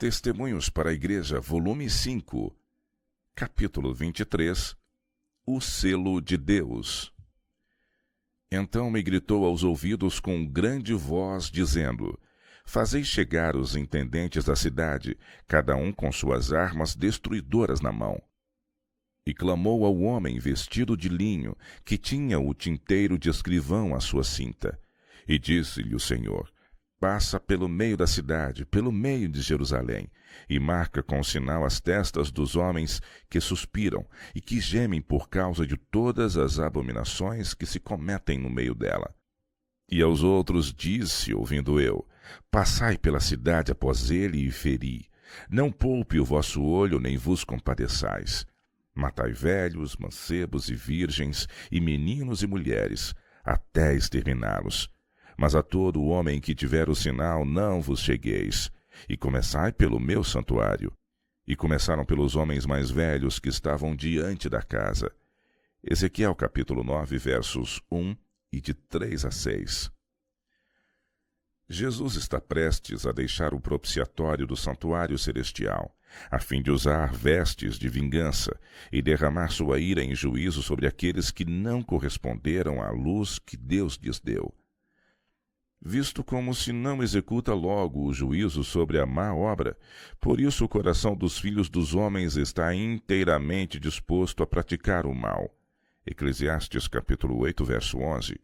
Testemunhos para a Igreja, volume 5, capítulo 23, O selo de Deus. Então me gritou aos ouvidos com grande voz, dizendo: Fazei chegar os intendentes da cidade, cada um com suas armas destruidoras na mão. E clamou ao homem vestido de linho, que tinha o tinteiro de escrivão à sua cinta. E disse-lhe o Senhor: Passa pelo meio da cidade, pelo meio de Jerusalém, e marca com sinal as testas dos homens que suspiram e que gemem por causa de todas as abominações que se cometem no meio dela. E aos outros disse, ouvindo eu: Passai pela cidade após ele e feri. Não poupe o vosso olho, nem vos compadeçais. Matai velhos, mancebos e virgens, e meninos e mulheres, até exterminá-los. Mas a todo homem que tiver o sinal não vos chegueis, e começai pelo meu santuário. E começaram pelos homens mais velhos que estavam diante da casa. Ezequiel capítulo 9, versos 1 e de 3 a 6. Jesus está prestes a deixar o propiciatório do santuário celestial, a fim de usar vestes de vingança e derramar sua ira em juízo sobre aqueles que não corresponderam à luz que Deus lhes deu. Visto como se não executa logo o juízo sobre a má obra, por isso o coração dos filhos dos homens está inteiramente disposto a praticar o mal. Eclesiastes capítulo 8, verso 11.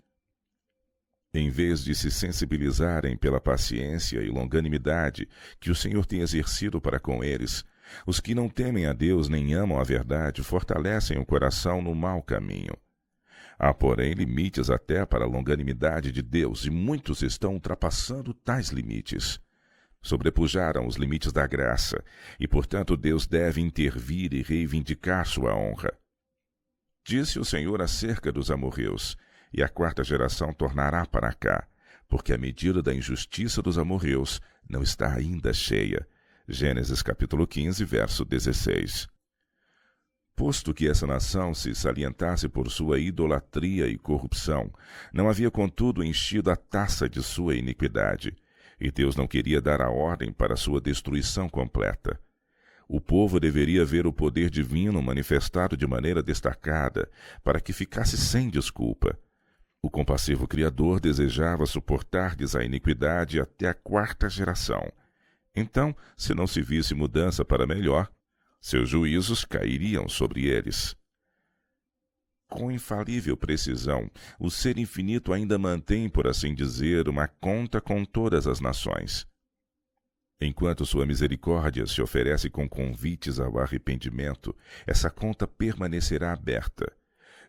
Em vez de se sensibilizarem pela paciência e longanimidade que o Senhor tem exercido para com eles, os que não temem a Deus nem amam a verdade fortalecem o coração no mau caminho. Há, porém, limites até para a longanimidade de Deus, e muitos estão ultrapassando tais limites. Sobrepujaram os limites da graça, e, portanto, Deus deve intervir e reivindicar sua honra. Disse o Senhor acerca dos amorreus: E a quarta geração tornará para cá, porque a medida da injustiça dos amorreus não está ainda cheia. Gênesis capítulo 15, verso 16. Posto que essa nação se salientasse por sua idolatria e corrupção, não havia, contudo, enchido a taça de sua iniquidade, e Deus não queria dar a ordem para sua destruição completa. O povo deveria ver o poder divino manifestado de maneira destacada, para que ficasse sem desculpa. O compassivo Criador desejava suportar-lhes a iniquidade até a quarta geração. Então, se não se visse mudança para melhor, seus juízos cairiam sobre eles. Com infalível precisão, o Ser Infinito ainda mantém, por assim dizer, uma conta com todas as nações. Enquanto sua misericórdia se oferece com convites ao arrependimento, essa conta permanecerá aberta.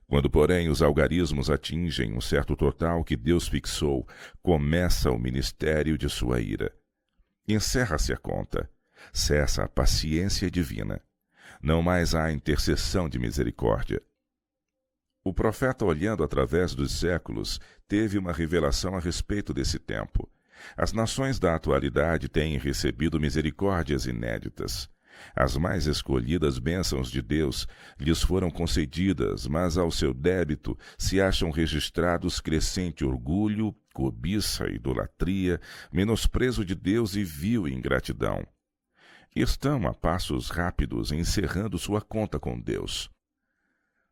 Quando, porém, os algarismos atingem um certo total que Deus fixou, começa o ministério de sua ira. Encerra-se a conta. Cessa a paciência divina. Não mais há intercessão de misericórdia. O profeta, olhando através dos séculos, teve uma revelação a respeito desse tempo. As nações da atualidade têm recebido misericórdias inéditas. As mais escolhidas bênçãos de Deus lhes foram concedidas, mas ao seu débito se acham registrados crescente orgulho, cobiça, idolatria, menosprezo de Deus e vil ingratidão. Estão a passos rápidos encerrando sua conta com Deus.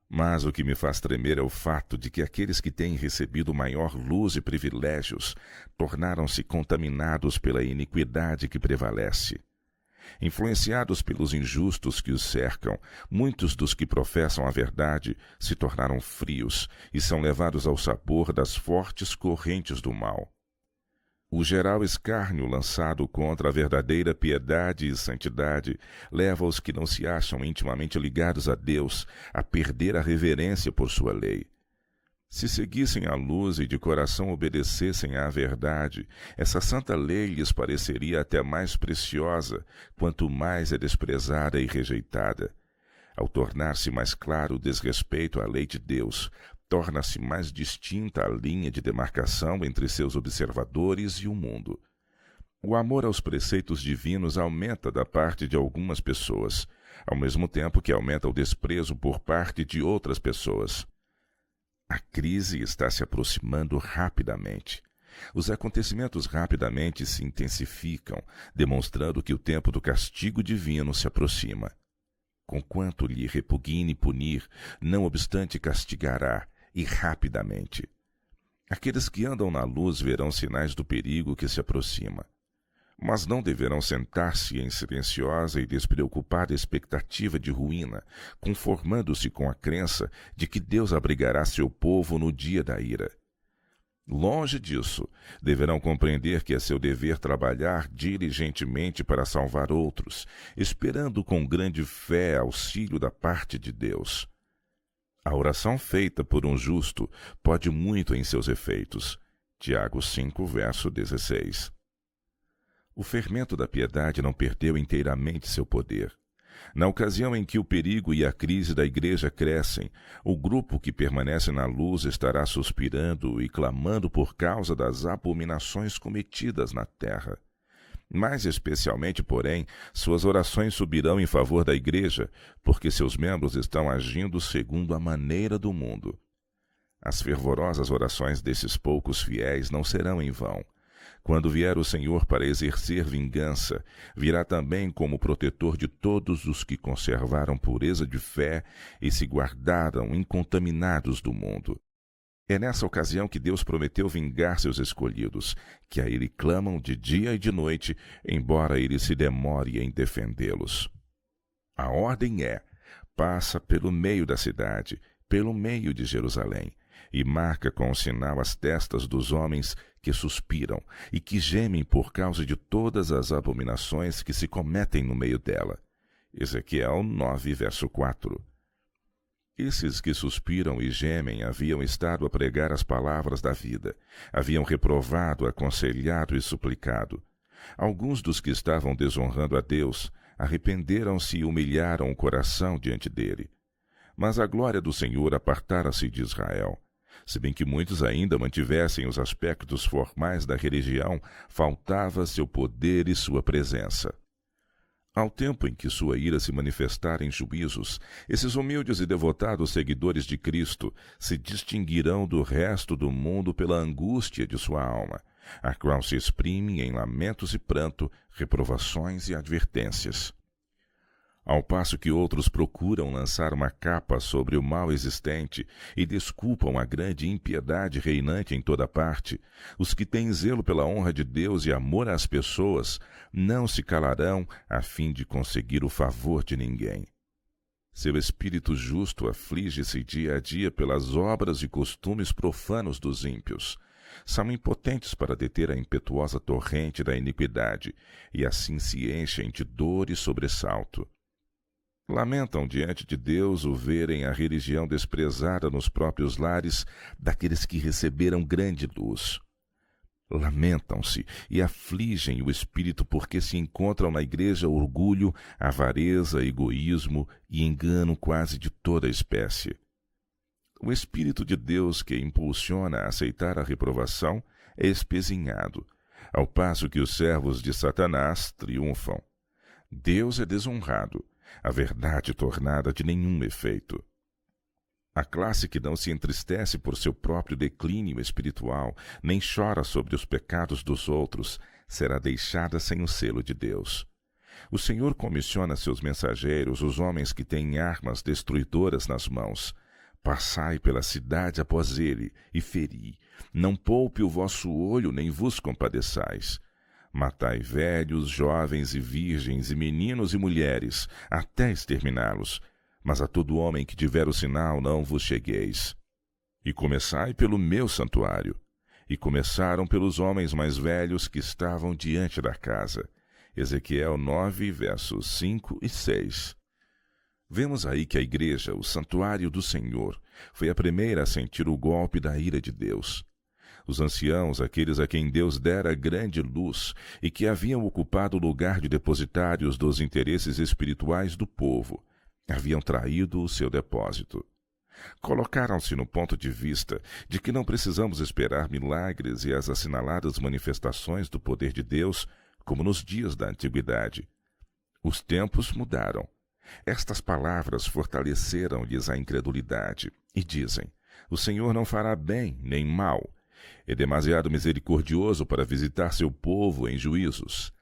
Mas o que me faz tremer é o fato de que aqueles que têm recebido maior luz e privilégios tornaram-se contaminados pela iniquidade que prevalece. Influenciados pelos injustos que os cercam, muitos dos que professam a verdade se tornaram frios e são levados ao sabor das fortes correntes do mal. O geral escárnio lançado contra a verdadeira piedade e santidade leva os que não se acham intimamente ligados a Deus a perder a reverência por sua lei. Se seguissem a luz e de coração obedecessem à verdade, essa santa lei lhes pareceria até mais preciosa, quanto mais é desprezada e rejeitada. Ao tornar-se mais claro o desrespeito à lei de Deus, torna-se mais distinta a linha de demarcação entre seus observadores e o mundo. O amor aos preceitos divinos aumenta da parte de algumas pessoas, ao mesmo tempo que aumenta o desprezo por parte de outras pessoas. A crise está se aproximando rapidamente. Os acontecimentos rapidamente se intensificam, demonstrando que o tempo do castigo divino se aproxima. Conquanto lhe repugne punir, não obstante castigará, e rapidamente. Aqueles que andam na luz verão sinais do perigo que se aproxima. Mas não deverão sentar-se em silenciosa e despreocupada expectativa de ruína, conformando-se com a crença de que Deus abrigará seu povo no dia da ira. Longe disso, deverão compreender que é seu dever trabalhar diligentemente para salvar outros, esperando com grande fé auxílio da parte de Deus. A oração feita por um justo pode muito em seus efeitos. Tiago 5, verso 16. O fermento da piedade não perdeu inteiramente seu poder. Na ocasião em que o perigo e a crise da igreja crescem, o grupo que permanece na luz estará suspirando e clamando por causa das abominações cometidas na terra. Mais especialmente, porém, suas orações subirão em favor da igreja, porque seus membros estão agindo segundo a maneira do mundo. As fervorosas orações desses poucos fiéis não serão em vão. Quando vier o Senhor para exercer vingança, virá também como protetor de todos os que conservaram pureza de fé e se guardaram incontaminados do mundo. É nessa ocasião que Deus prometeu vingar seus escolhidos, que a Ele clamam de dia e de noite, embora Ele se demore em defendê-los. A ordem passa pelo meio da cidade, pelo meio de Jerusalém, e marca com sinal as testas dos homens que suspiram e que gemem por causa de todas as abominações que se cometem no meio dela. Ezequiel 9, verso 4. Esses que suspiram e gemem haviam estado a pregar as palavras da vida, haviam reprovado, aconselhado e suplicado. Alguns dos que estavam desonrando a Deus arrependeram-se e humilharam o coração diante dele. Mas a glória do Senhor apartara-se de Israel. Se bem que muitos ainda mantivessem os aspectos formais da religião, faltava seu poder e sua presença. Ao tempo em que sua ira se manifestar em juízos, esses humildes e devotados seguidores de Cristo se distinguirão do resto do mundo pela angústia de sua alma, a qual se exprime em lamentos e pranto, reprovações e advertências. Ao passo que outros procuram lançar uma capa sobre o mal existente e desculpam a grande impiedade reinante em toda parte, os que têm zelo pela honra de Deus e amor às pessoas não se calarão a fim de conseguir o favor de ninguém. Seu espírito justo aflige-se dia a dia pelas obras e costumes profanos dos ímpios. São impotentes para deter a impetuosa torrente da iniquidade e assim se enchem de dor e sobressalto. Lamentam diante de Deus o verem a religião desprezada nos próprios lares daqueles que receberam grande luz. Lamentam-se e afligem o espírito porque se encontram na igreja orgulho, avareza, egoísmo e engano quase de toda espécie. O Espírito de Deus que impulsiona a aceitar a reprovação é espezinhado, ao passo que os servos de Satanás triunfam. Deus é desonrado, a verdade tornada de nenhum efeito. A classe que não se entristece por seu próprio declínio espiritual, nem chora sobre os pecados dos outros, será deixada sem o selo de Deus. O Senhor comissiona seus mensageiros, os homens que têm armas destruidoras nas mãos. Passai pela cidade após ele, e feri. Não poupe o vosso olho, nem vos compadeçais. Matai velhos, jovens e virgens, e meninos e mulheres, até exterminá-los. Mas a todo homem que tiver o sinal não vos chegueis. E começai pelo meu santuário. E começaram pelos homens mais velhos que estavam diante da casa. Ezequiel 9, versos 5 e 6. Vemos aí que a igreja, o santuário do Senhor, foi a primeira a sentir o golpe da ira de Deus. Os anciãos, aqueles a quem Deus dera grande luz e que haviam ocupado o lugar de depositários dos interesses espirituais do povo, haviam traído o seu depósito. Colocaram-se no ponto de vista de que não precisamos esperar milagres e as assinaladas manifestações do poder de Deus, como nos dias da antiguidade. Os tempos mudaram. Estas palavras fortaleceram-lhes a incredulidade e dizem: o Senhor não fará bem nem mal. É demasiado misericordioso para visitar seu povo em juízos.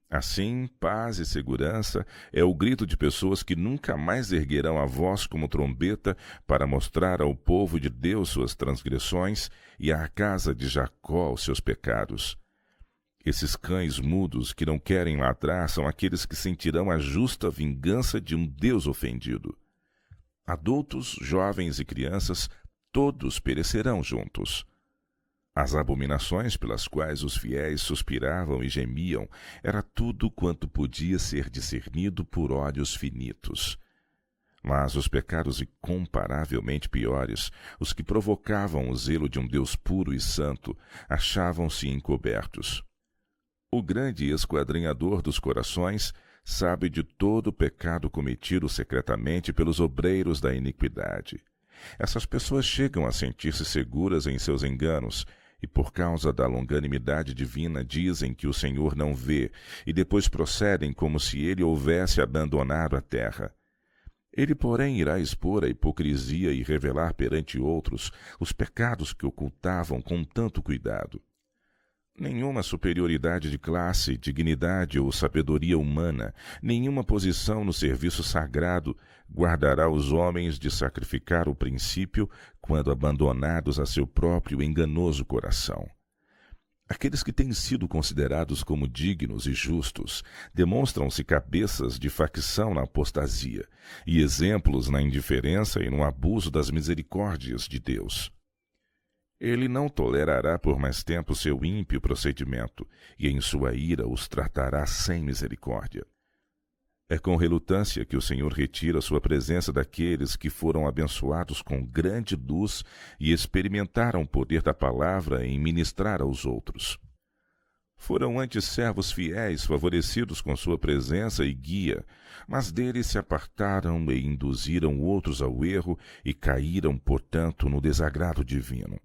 Assim, paz e segurança é o grito de pessoas que nunca mais erguerão a voz como trombeta para mostrar ao povo de Deus suas transgressões e à casa de Jacó os seus pecados. Esses cães mudos que não querem ladrar são aqueles que sentirão a justa vingança de um Deus ofendido. Adultos, jovens e crianças, todos perecerão juntos. As abominações pelas quais os fiéis suspiravam e gemiam era tudo quanto podia ser discernido por olhos finitos. Mas os pecados incomparavelmente piores, os que provocavam o zelo de um Deus puro e santo, achavam-se encobertos. O grande esquadrinhador dos corações sabe de todo o pecado cometido secretamente pelos obreiros da iniquidade. Essas pessoas chegam a sentir-se seguras em seus enganos, e por causa da longanimidade divina dizem que o Senhor não vê, e depois procedem como se ele houvesse abandonado a terra. Ele, porém, irá expor a hipocrisia e revelar perante outros os pecados que ocultavam com tanto cuidado. Nenhuma superioridade de classe, dignidade ou sabedoria humana, nenhuma posição no serviço sagrado guardará os homens de sacrificar o princípio quando abandonados a seu próprio enganoso coração. Aqueles que têm sido considerados como dignos e justos demonstram-se cabeças de facção na apostasia e exemplos na indiferença e no abuso das misericórdias de Deus. Ele não tolerará por mais tempo seu ímpio procedimento, e em sua ira os tratará sem misericórdia. É com relutância que o Senhor retira sua presença daqueles que foram abençoados com grande luz e experimentaram o poder da palavra em ministrar aos outros. Foram antes servos fiéis, favorecidos com sua presença e guia, mas deles se apartaram e induziram outros ao erro e caíram, portanto, no desagrado divino.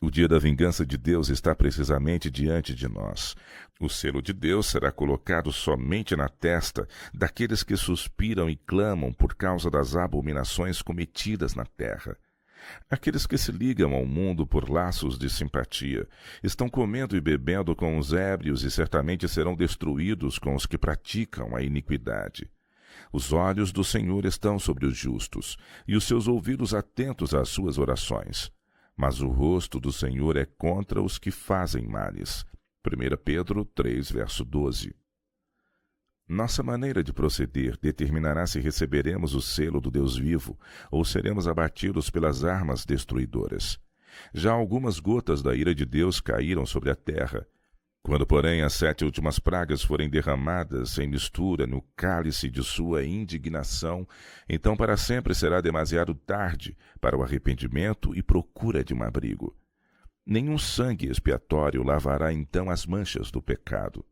O dia da vingança de Deus está precisamente diante de nós. O selo de Deus será colocado somente na testa daqueles que suspiram e clamam por causa das abominações cometidas na terra. Aqueles que se ligam ao mundo por laços de simpatia estão comendo e bebendo com os ébrios e certamente serão destruídos com os que praticam a iniquidade. Os olhos do Senhor estão sobre os justos e os seus ouvidos atentos às suas orações. Mas o rosto do Senhor é contra os que fazem males. 1 Pedro 3, verso 12. Nossa maneira de proceder determinará se receberemos o selo do Deus vivo ou seremos abatidos pelas armas destruidoras. Já algumas gotas da ira de Deus caíram sobre a terra. Quando, porém, as 7 últimas pragas forem derramadas em mistura no cálice de sua indignação, então para sempre será demasiado tarde para o arrependimento e procura de um abrigo. Nenhum sangue expiatório lavará então as manchas do pecado.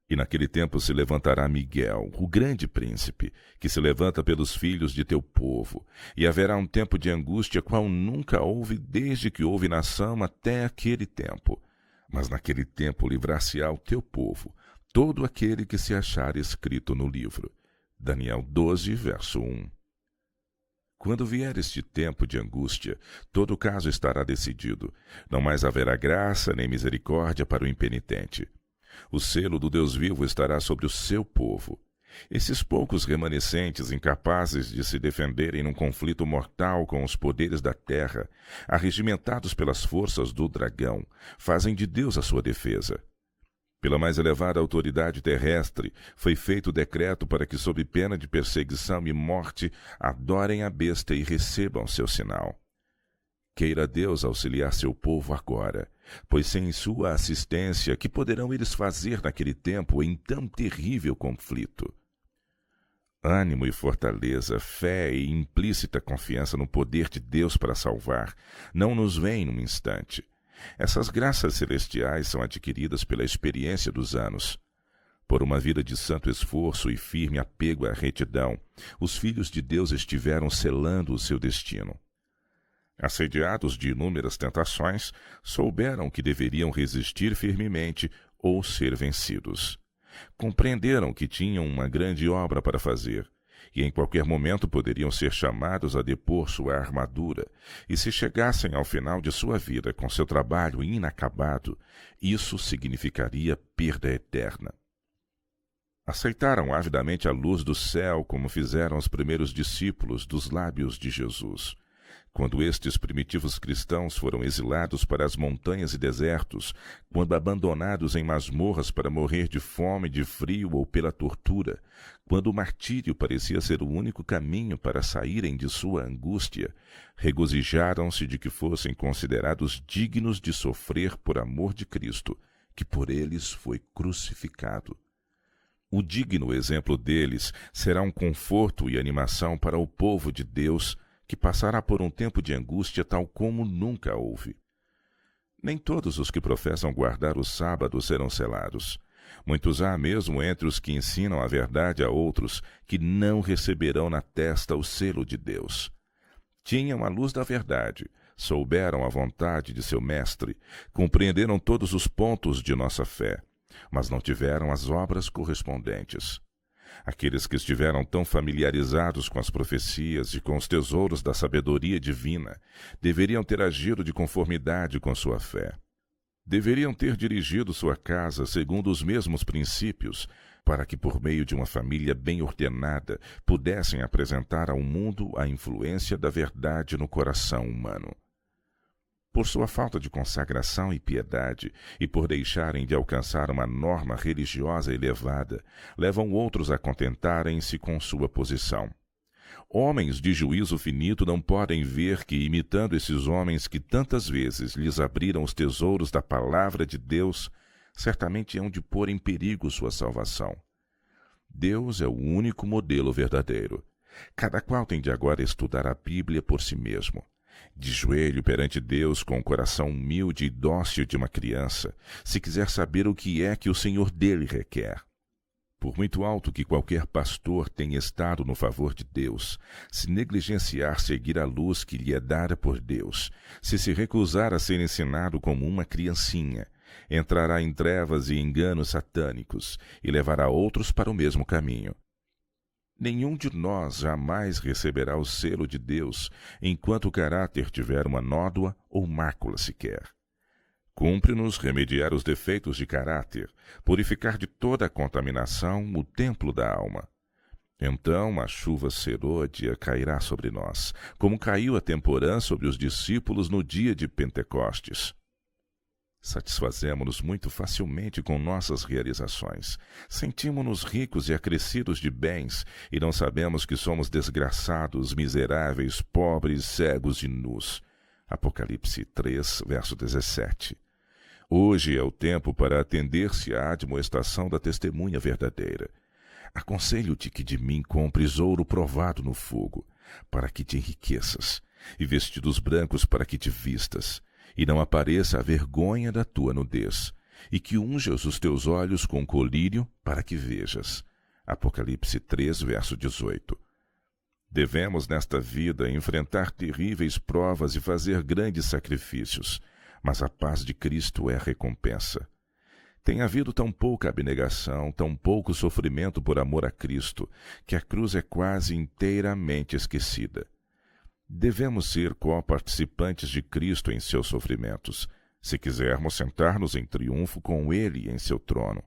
E naquele tempo se levantará Miguel, o grande príncipe, que se levanta pelos filhos de teu povo, e haverá um tempo de angústia qual nunca houve desde que houve nação até aquele tempo. Mas naquele tempo livrar-se-á o teu povo, todo aquele que se achar escrito no livro. Daniel 12, verso 1. Quando vier este tempo de angústia, todo o caso estará decidido. Não mais haverá graça nem misericórdia para o impenitente. O selo do Deus vivo estará sobre o seu povo. Esses poucos remanescentes incapazes de se defenderem num conflito mortal com os poderes da terra, arregimentados pelas forças do dragão, fazem de Deus a sua defesa. Pela mais elevada autoridade terrestre, foi feito o decreto para que, sob pena de perseguição e morte, adorem a besta e recebam seu sinal. Queira Deus auxiliar seu povo agora, pois sem sua assistência, que poderão eles fazer naquele tempo em tão terrível conflito? Ânimo e fortaleza, fé e implícita confiança no poder de Deus para salvar não nos vêm num instante. Essas graças celestiais são adquiridas pela experiência dos anos. Por uma vida de santo esforço e firme apego à retidão, os filhos de Deus estiveram selando o seu destino. Assediados de inúmeras tentações, souberam que deveriam resistir firmemente ou ser vencidos. Compreenderam que tinham uma grande obra para fazer e em qualquer momento poderiam ser chamados a depor sua armadura, e se chegassem ao final de sua vida com seu trabalho inacabado, isso significaria perda eterna. Aceitaram avidamente a luz do céu como fizeram os primeiros discípulos dos lábios de Jesus. Quando estes primitivos cristãos foram exilados para as montanhas e desertos, quando abandonados em masmorras para morrer de fome, de frio ou pela tortura, quando o martírio parecia ser o único caminho para saírem de sua angústia, regozijaram-se de que fossem considerados dignos de sofrer por amor de Cristo, que por eles foi crucificado. O digno exemplo deles será um conforto e animação para o povo de Deus, que passará por um tempo de angústia tal como nunca houve. Nem todos os que professam guardar o sábado serão selados. Muitos há mesmo entre os que ensinam a verdade a outros que não receberão na testa o selo de Deus. Tinham a luz da verdade, souberam a vontade de seu mestre, compreenderam todos os pontos de nossa fé, mas não tiveram as obras correspondentes. Aqueles que estiveram tão familiarizados com as profecias e com os tesouros da sabedoria divina deveriam ter agido de conformidade com sua fé. Deveriam ter dirigido sua casa segundo os mesmos princípios, para que, por meio de uma família bem ordenada, pudessem apresentar ao mundo a influência da verdade no coração humano. Por sua falta de consagração e piedade, e por deixarem de alcançar uma norma religiosa elevada, levam outros a contentarem-se com sua posição. Homens de juízo finito não podem ver que, imitando esses homens que tantas vezes lhes abriram os tesouros da palavra de Deus, certamente hão de pôr em perigo sua salvação. Deus é o único modelo verdadeiro. Cada qual tem de agora estudar a Bíblia por si mesmo. De joelho perante Deus, com o coração humilde e dócil de uma criança, se quiser saber o que é que o Senhor dele requer. Por muito alto que qualquer pastor tenha estado no favor de Deus, se negligenciar seguir a luz que lhe é dada por Deus, se recusar a ser ensinado como uma criancinha, entrará em trevas e enganos satânicos e levará outros para o mesmo caminho. Nenhum de nós jamais receberá o selo de Deus enquanto o caráter tiver uma nódoa ou mácula sequer. Cumpre-nos remediar os defeitos de caráter, purificar de toda a contaminação o templo da alma. Então a chuva serôdia cairá sobre nós, como caiu a temporã sobre os discípulos no dia de Pentecostes. Satisfazemo-nos muito facilmente com nossas realizações. Sentimos-nos ricos e acrescidos de bens e não sabemos que somos desgraçados, miseráveis, pobres, cegos e nus. Apocalipse 3, verso 17. Hoje é o tempo para atender-se à admoestação da testemunha verdadeira. Aconselho-te que de mim compres ouro provado no fogo, para que te enriqueças, e vestidos brancos para que te vistas, e não apareça a vergonha da tua nudez, e que unjas os teus olhos com colírio para que vejas. Apocalipse 3, verso 18. Devemos, nesta vida, enfrentar terríveis provas e fazer grandes sacrifícios, mas a paz de Cristo é a recompensa. Tem havido tão pouca abnegação, tão pouco sofrimento por amor a Cristo, que a cruz é quase inteiramente esquecida. Devemos ser co-participantes de Cristo em seus sofrimentos, se quisermos sentar-nos em triunfo com Ele em seu trono.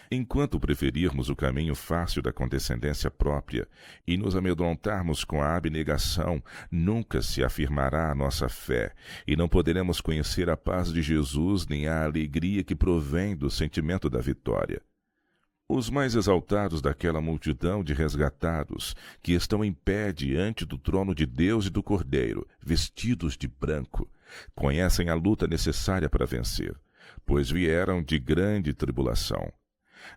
Enquanto preferirmos o caminho fácil da condescendência própria e nos amedrontarmos com a abnegação, nunca se afirmará a nossa fé, e não poderemos conhecer a paz de Jesus nem a alegria que provém do sentimento da vitória. Os mais exaltados daquela multidão de resgatados, que estão em pé diante do trono de Deus e do Cordeiro, vestidos de branco, conhecem a luta necessária para vencer, pois vieram de grande tribulação.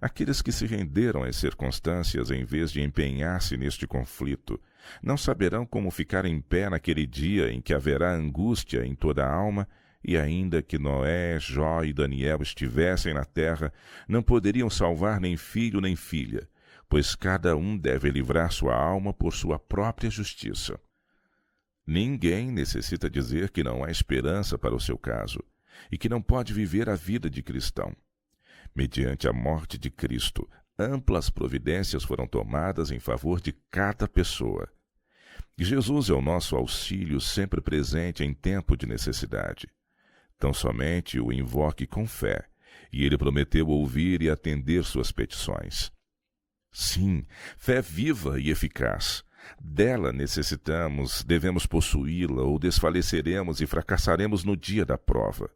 Aqueles que se renderam às circunstâncias em vez de empenhar-se neste conflito, não saberão como ficar em pé naquele dia em que haverá angústia em toda a alma, e ainda que Noé, Jó e Daniel estivessem na terra, não poderiam salvar nem filho nem filha, pois cada um deve livrar sua alma por sua própria justiça. Ninguém necessita dizer que não há esperança para o seu caso, e que não pode viver a vida de cristão. Mediante a morte de Cristo, amplas providências foram tomadas em favor de cada pessoa. Jesus é o nosso auxílio sempre presente em tempo de necessidade. Tão somente o invoque com fé, e ele prometeu ouvir e atender suas petições. Sim, fé viva e eficaz. Dela necessitamos, devemos possuí-la, ou desfaleceremos e fracassaremos no dia da prova.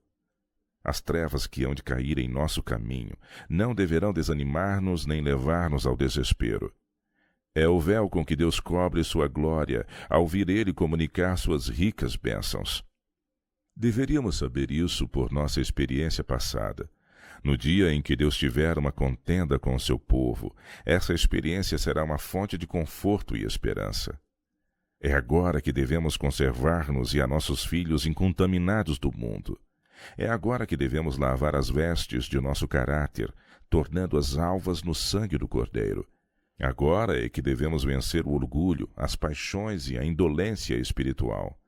As trevas que hão de cair em nosso caminho não deverão desanimar-nos nem levar-nos ao desespero. É o véu com que Deus cobre sua glória, ao vir ele comunicar suas ricas bênçãos. Deveríamos saber isso por nossa experiência passada. No dia em que Deus tiver uma contenda com o seu povo, essa experiência será uma fonte de conforto e esperança. É agora que devemos conservar-nos e a nossos filhos incontaminados do mundo. É agora que devemos lavar as vestes de nosso caráter, tornando-as alvas no sangue do Cordeiro. Agora é que devemos vencer o orgulho, as paixões e a indolência espiritual.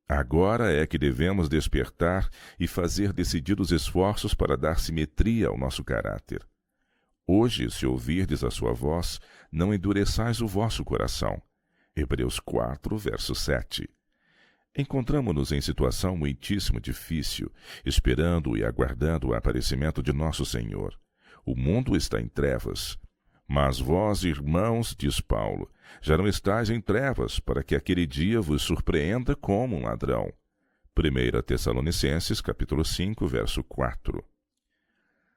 Agora é que devemos despertar e fazer decididos esforços para dar simetria ao nosso caráter. Hoje, se ouvirdes a sua voz, não endureçais o vosso coração. Hebreus 4, verso 7. Encontramo-nos em situação muitíssimo difícil, esperando e aguardando o aparecimento de nosso Senhor. O mundo está em trevas. Mas vós, irmãos, diz Paulo, já não estáis em trevas, para que aquele dia vos surpreenda como um ladrão. 1 Tessalonicenses, capítulo 5, verso 4.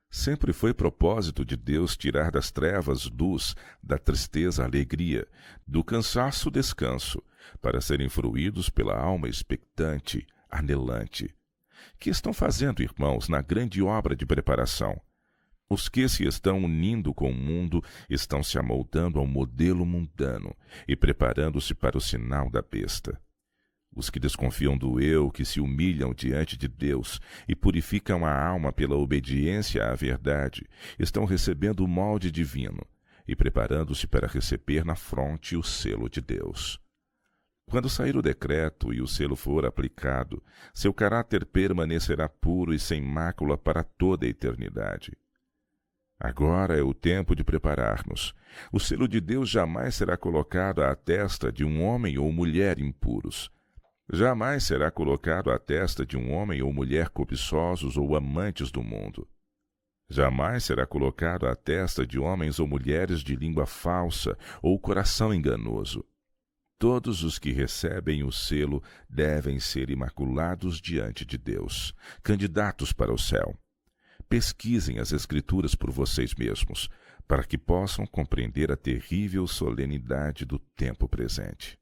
Sempre foi propósito de Deus tirar das trevas luz, da tristeza alegria, do cansaço descanso, para serem fruídos pela alma expectante, anelante. Que estão fazendo, irmãos, na grande obra de preparação? Os que se estão unindo com o mundo estão se amoldando ao modelo mundano e preparando-se para o sinal da besta. Os que desconfiam do eu, que se humilham diante de Deus e purificam a alma pela obediência à verdade, estão recebendo o molde divino e preparando-se para receber na fronte o selo de Deus. Quando sair o decreto e o selo for aplicado, seu caráter permanecerá puro e sem mácula para toda a eternidade. Agora é o tempo de preparar-nos. O selo de Deus jamais será colocado à testa de um homem ou mulher impuros. Jamais será colocado à testa de um homem ou mulher cobiçosos ou amantes do mundo. Jamais será colocado à testa de homens ou mulheres de língua falsa ou coração enganoso. Todos os que recebem o selo devem ser imaculados diante de Deus, candidatos para o céu. Pesquisem as Escrituras por vocês mesmos, para que possam compreender a terrível solenidade do tempo presente.